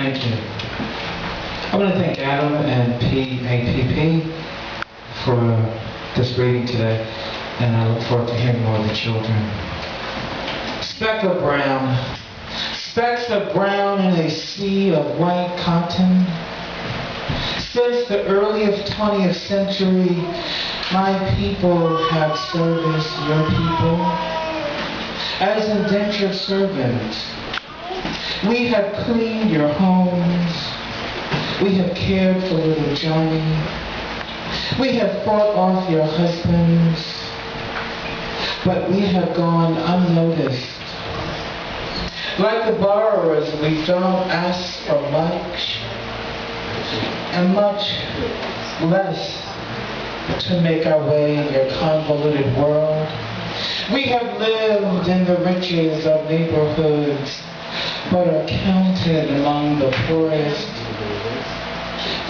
Thank you. I want to thank Adam and PAPP for this reading today, and I look forward to hearing more of the children. Speck of brown. Specks of brown in a sea of white cotton. Since the earliest 20th century, my people have serviced your people as indentured servants. We have cleaned your homes. We have cared for little Johnny. We have fought off your husbands. But we have gone unnoticed. Like the borrowers, we don't ask for much, and much less to make our way in your convoluted world. We have lived in the riches of neighborhoods, but are counted among the poorest.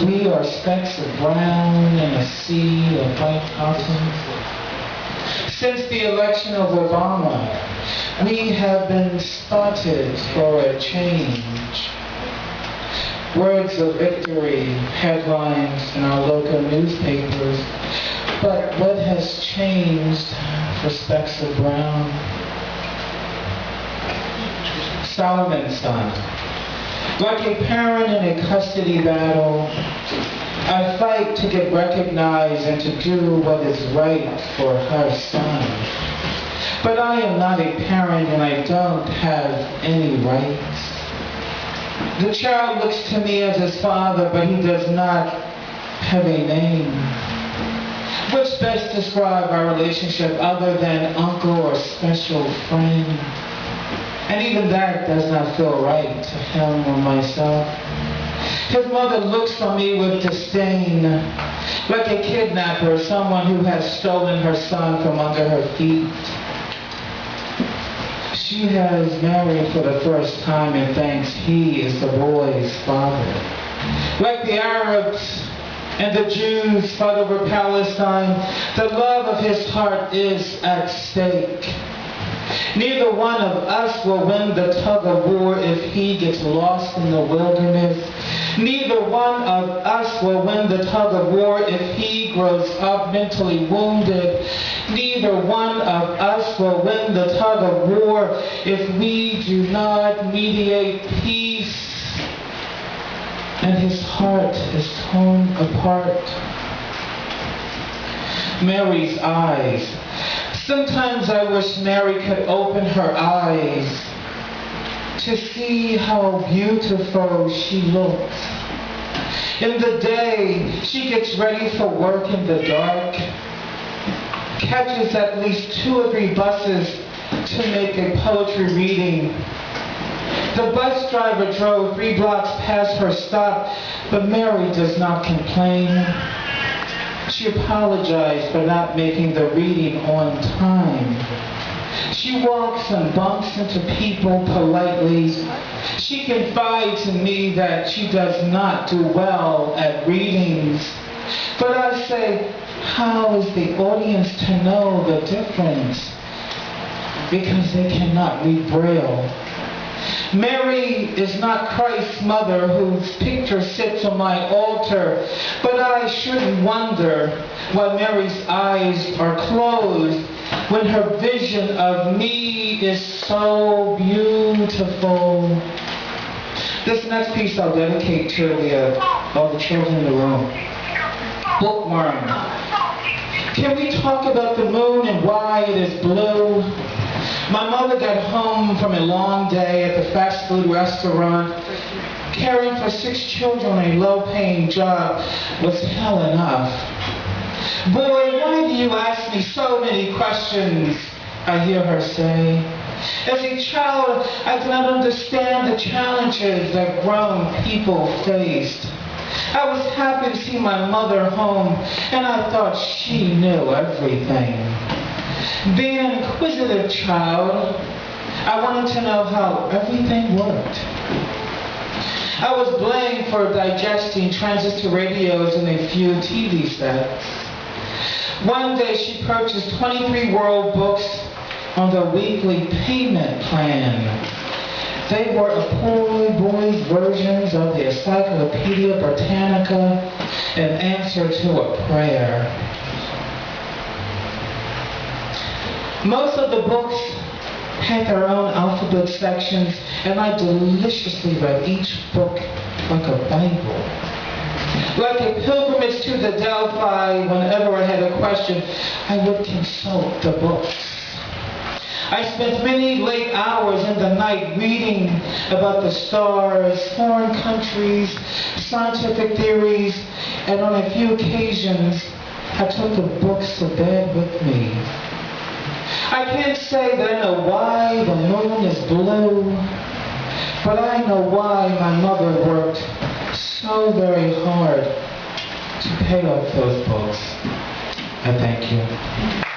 We are specks of brown in a sea of white cotton. Since the election of Obama, we have been spotted for a change. Words of victory, headlines in our local newspapers. But what has changed for specks of brown? Solomon's son. Like a parent in a custody battle, I fight to get recognized and to do what is right for her son. But I am not a parent and I don't have any rights. The child looks to me as his father, but he does not have a name. Which best describe our relationship other than uncle or special friend? And even that does not feel right to him or myself. His mother looks on me with disdain, like a kidnapper, someone who has stolen her son from under her feet. She has married for the first time and thinks he is the boy's father. Like the Arabs and the Jews fought over Palestine, the love of his heart is at stake. Neither one of us will win the tug of war if he gets lost in the wilderness. Neither one of us will win the tug of war if he grows up mentally wounded. Neither one of us will win the tug of war if we do not mediate peace. And his heart is torn apart. Mary's eyes. Sometimes I wish Mary could open her eyes to see how beautiful she looks. In the day, she gets ready for work in the dark, catches at least 2 or 3 buses to make a poetry reading. The bus driver drove 3 blocks past her stop, but Mary does not complain. She apologized for not making the reading on time. She walks and bumps into people politely. She confides in me that she does not do well at readings. But I say, how is the audience to know the difference? Because they cannot read Braille. Mary is not Christ's mother whose picture sits on my altar, but I shouldn't wonder why Mary's eyes are closed when her vision of me is so beautiful. This next piece I'll dedicate to all the children in the room. Bookworm. Can we talk about the moon and why it is blue? My mother got home from a long day at the fast food restaurant. Caring for 6 children on a low-paying job was hell enough. Boy, why do you ask me so many questions? I hear her say. As a child, I did not understand the challenges that grown people faced. I was happy to see my mother home, and I thought she knew everything. Being an inquisitive child, I wanted to know how everything worked. I was blamed for digesting transistor radios and a few TV sets. One day she purchased 23 world books on the weekly payment plan. They were a poor boy's versions of the Encyclopedia Britannica, an answer to a prayer. Most of the books had their own alphabet sections, and I deliciously read each book like a Bible. Like a pilgrimage to the Delphi, whenever I had a question, I would consult the books. I spent many late hours in the night reading about the stars, foreign countries, scientific theories, and on a few occasions, I took the books to bed with me. I can't say that I know why the moon is blue, but I know why my mother worked so very hard to pay off those books. I thank you.